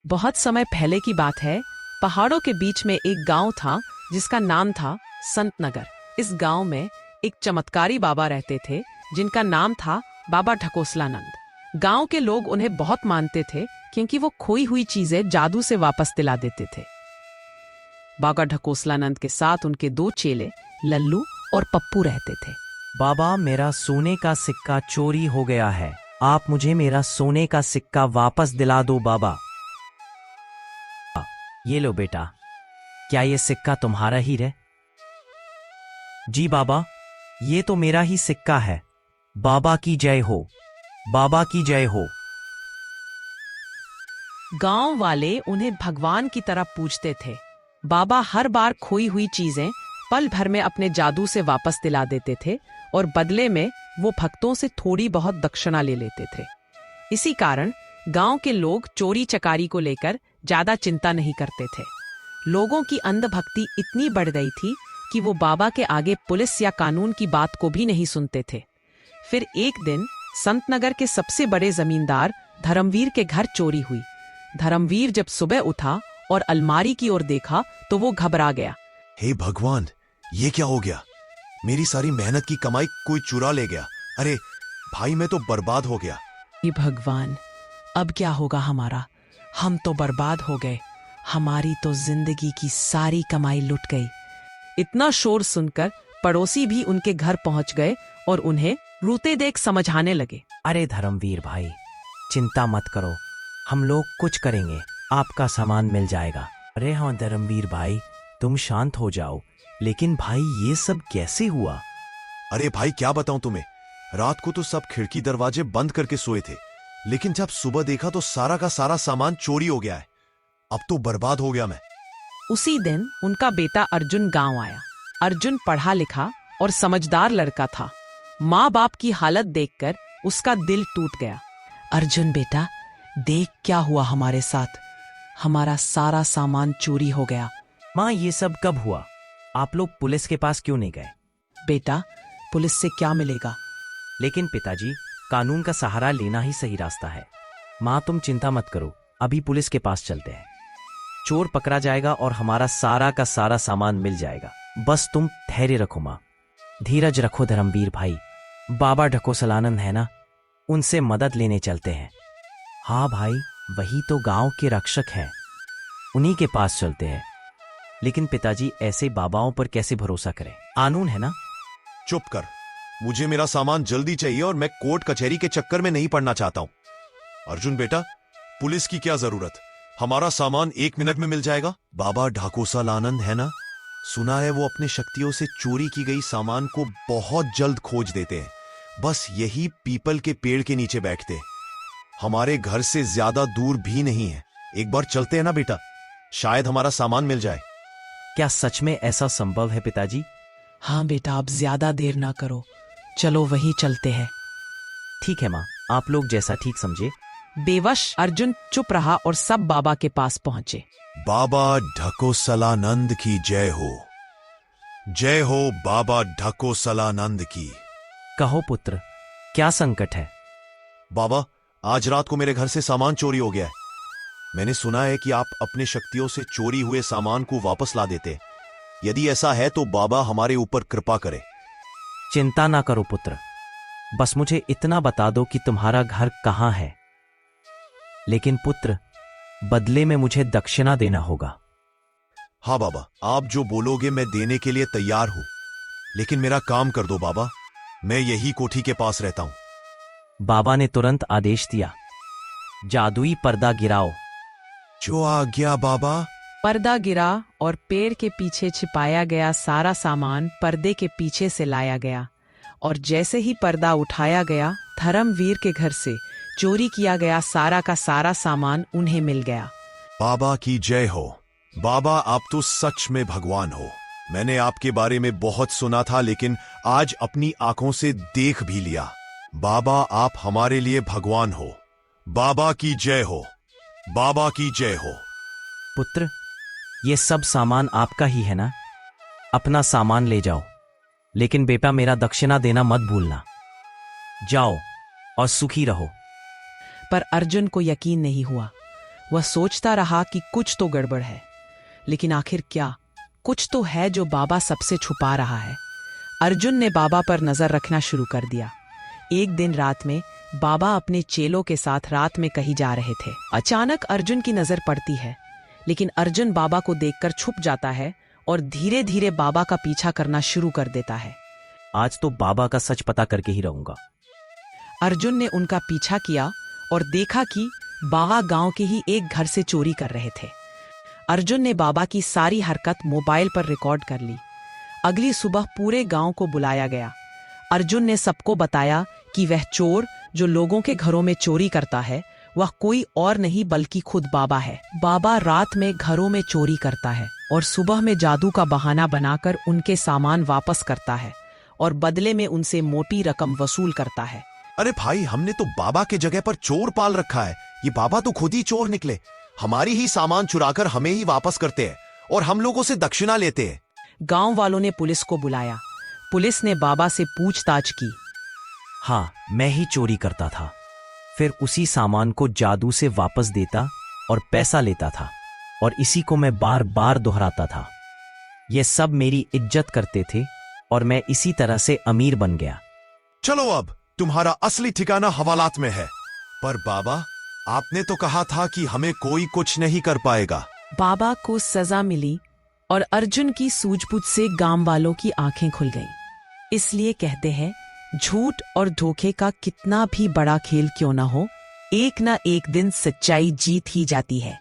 बहुत समय पहले की बात है। पहाड़ों के बीच में एक गांव था जिसका नाम था संतनगर। इस गांव में एक चमत्कारी बाबा रहते थे जिनका नाम था बाबा ढकोसलानंद। गांव के लोग उन्हें बहुत मानते थे क्योंकि वो खोई हुई चीजें जादू से वापस दिला देते थे। बाबा ढकोसलानंद के साथ उनके दो चेले लल्लू और पप्पू रहते थे। बाबा, मेरा सोने का सिक्का चोरी हो गया है। आप मुझे मेरा सोने का सिक्का वापस दिला दो बाबा। ये लो बेटा, क्या ये सिक्का तुम्हारा ही है? जी बाबा, ये तो मेरा ही सिक्का है। बाबा की जय हो, बाबा की जय हो। गांव वाले उन्हें भगवान की तरह पूजते थे। बाबा हर बार खोई हुई चीजें पल भर में अपने जादू से वापस दिला देते थे और बदले में वो भक्तों से थोड़ी बहुत दक्षिणा ले लेते थे। इसी कारण गांव के लोग चोरी चकारी को लेकर ज्यादा चिंता नहीं करते थे। लोगों की अंधभक्ति इतनी बढ़ गई थी कि वो बाबा के आगे पुलिस या कानून की बात को भी नहीं सुनते थे। फिर एक दिन संतनगर के सबसे बड़े जमींदार धर्मवीर के घर चोरी हुई। धर्मवीर जब सुबह उठा और अलमारी की ओर देखा तो वो घबरा गया। हे भगवान, ये क्या हो गया? मेरी सारी मेहनत की कमाई कोई चुरा ले गया। अरे भाई, मैं तो बर्बाद हो गया। हे भगवान, अब क्या होगा हमारा? हम तो बर्बाद हो गए। हमारी तो जिंदगी की सारी कमाई लुट गई। इतना शोर सुनकर पड़ोसी भी उनके घर पहुंच गए और उन्हें रोते देख समझाने लगे। अरे धर्मवीर भाई, चिंता मत करो, हम लोग कुछ करेंगे, आपका सामान मिल जाएगा। अरे हाँ धर्मवीर भाई, तुम शांत हो जाओ। लेकिन भाई, ये सब कैसे हुआ? अरे भाई, क्या बताऊं तुम्हें। रात को तो सब खिड़की दरवाजे बंद करके सोए थे, लेकिन जब सुबह देखा तो सारा का सारा सामान चोरी हो गया है। अब तो बर्बाद हो गया मैं। उसी दिन उनका बेटा अर्जुन गांव आया। अर्जुन पढ़ा लिखा और समझदार लड़का था। माँ बाप की हालत देखकर उसका दिल टूट गया। अर्जुन बेटा, देख क्या हुआ हमारे साथ। हमारा सारा सामान चोरी हो गया। माँ, ये सब कब हुआ? आप लोग पुलिस के पास क्यों नहीं गए? बेटा, पुलिस से क्या मिलेगा? लेकिन पिताजी, कानून का सहारा लेना ही सही रास्ता है। माँ तुम चिंता मत करो, अभी पुलिस के पास चलते हैं। चोर पकड़ा जाएगा और हमारा सारा का सारा सामान मिल जाएगा। बस तुम धैर्य रखो माँ, धीरज रखो धर्मवीर भाई। बाबा ढकोसलानंद है ना, उनसे मदद लेने चलते हैं। हाँ भाई, वही तो गांव के रक्षक हैं, उन्हीं के पास चलते हैं। लेकिन पिताजी, ऐसे बाबाओं पर कैसे भरोसा करें? कानून है ना। चुप कर, मुझे मेरा सामान जल्दी चाहिए और मैं कोर्ट कचहरी के चक्कर में नहीं पड़ना चाहता हूं। अर्जुन बेटा, पुलिस की क्या जरूरत? हमारा सामान 1 मिनट में मिल जाएगा। बाबा ढकोसलानंद है ना, सुना है वो अपने शक्तियों से चोरी की गई सामान को बहुत जल्द खोज देते हैं। बस यही पीपल के पेड़ के नीचे बैठते हैं। हमारे घर से ज्यादा दूर भी नहीं है। एक बार चलते हैं ना बेटा, शायद हमारा सामान मिल जाए। क्या सच में ऐसा संभव है पिताजी? हाँ बेटा, अब ज्यादा देर ना करो, चलो वहीं चलते हैं। ठीक है माँ, आप लोग जैसा ठीक समझे। बेवश अर्जुन चुप रहा और सब बाबा के पास पहुंचे। बाबा ढकोसलानंद की जय हो। जय हो बाबा ढकोसलानंद की। कहो पुत्र, क्या संकट है? बाबा, आज रात को मेरे घर से सामान चोरी हो गया है। मैंने सुना है कि आप अपने शक्तियों से चोरी हुए सामान को वापस ला देते हैं। यदि ऐसा है तो बाबा हमारे ऊपर कृपा करें। चिंता ना करो पुत्र, बस मुझे इतना बता दो कि तुम्हारा घर कहाँ है। लेकिन पुत्र, बदले में मुझे दक्षिणा देना होगा। हाँ बाबा, आप जो बोलोगे मैं देने के लिए तैयार हूं, लेकिन मेरा काम कर दो बाबा। मैं यही कोठी के पास रहता हूं। बाबा ने तुरंत आदेश दिया, जादुई पर्दा गिराओ। जो आज्ञा बाबा। पर्दा गिरा और पेड़ के पीछे छिपाया गया सारा सामान पर्दे के पीछे से लाया गया। और जैसे ही पर्दा उठाया गया, धर्मवीर के घर से चोरी किया गया सारा का सारा सामान उन्हें मिल गया। बाबा की जय हो। बाबा, आप तो सच में भगवान हो। मैंने आपके बारे में बहुत सुना था, लेकिन आज अपनी आंखों से देख भी लिया। बाबा, आप हमारे लिए भगवान हो। बाबा की जय हो। बाबा की जय हो। पुत्र, ये सब सामान आपका ही है ना? अपना सामान ले जाओ, लेकिन बेटा मेरा दक्षिणा देना मत भूलना। जाओ और सुखी रहो। पर अर्जुन को यकीन नहीं हुआ। वह सोचता रहा कि कुछ तो गड़बड़ है, लेकिन आखिर क्या? कुछ तो है जो बाबा सबसे छुपा रहा है। अर्जुन ने बाबा पर नजर रखना शुरू कर दिया। एक दिन रात में बाबा अपने चेलों के साथ रात में कहीं जा रहे थे। अचानक अर्जुन की नजर पड़ती है, लेकिन अर्जुन बाबा को देखकर छुप जाता है और धीरे धीरे बाबा का पीछा करना शुरू कर देता है। आज तो बाबा का सच पता करके ही रहूंगा। अर्जुन ने उनका पीछा किया और देखा कि बाबा गांव के ही एक घर से चोरी कर रहे थे। अर्जुन ने बाबा की सारी हरकत मोबाइल पर रिकॉर्ड कर ली। अगली सुबह पूरे गांव को बुलाया गया। अर्जुन ने सबको बताया कि वह चोर जो लोगों के घरों में चोरी करता है वह कोई और नहीं बल्कि खुद बाबा है। बाबा रात में घरों में चोरी करता है और सुबह में जादू का बहाना बनाकर उनके सामान वापस करता है और बदले में उनसे मोटी रकम वसूल करता है। अरे भाई, हमने तो बाबा के जगह पर चोर पाल रखा है। ये बाबा तो खुद ही चोर निकले। हमारी ही सामान चुराकर हमें ही वापस करते हैं और हम लोगों से दक्षिणा लेते हैं। गांव वालों ने पुलिस को बुलाया। पुलिस ने बाबा से पूछताछ की। हाँ, मैं ही चोरी करता था, फिर उसी सामान को जादू से वापस देता और पैसा लेता था, और इसी को मैं बार बार दोहराता था। ये सब मेरी इज्जत करते थे और मैं इसी तरह से अमीर बन गया। चलो, अब तुम्हारा असली ठिकाना हवालात में है। पर बाबा, आपने तो कहा था कि हमें कोई कुछ नहीं कर पाएगा। बाबा को सजा मिली और अर्जुन की सूझबूझ से गांव वालों की आंखें खुल गईं। इसलिए कहते हैं, झूठ और धोखे का कितना भी बड़ा खेल क्यों ना हो, एक ना एक दिन सच्चाई जीत ही जाती है।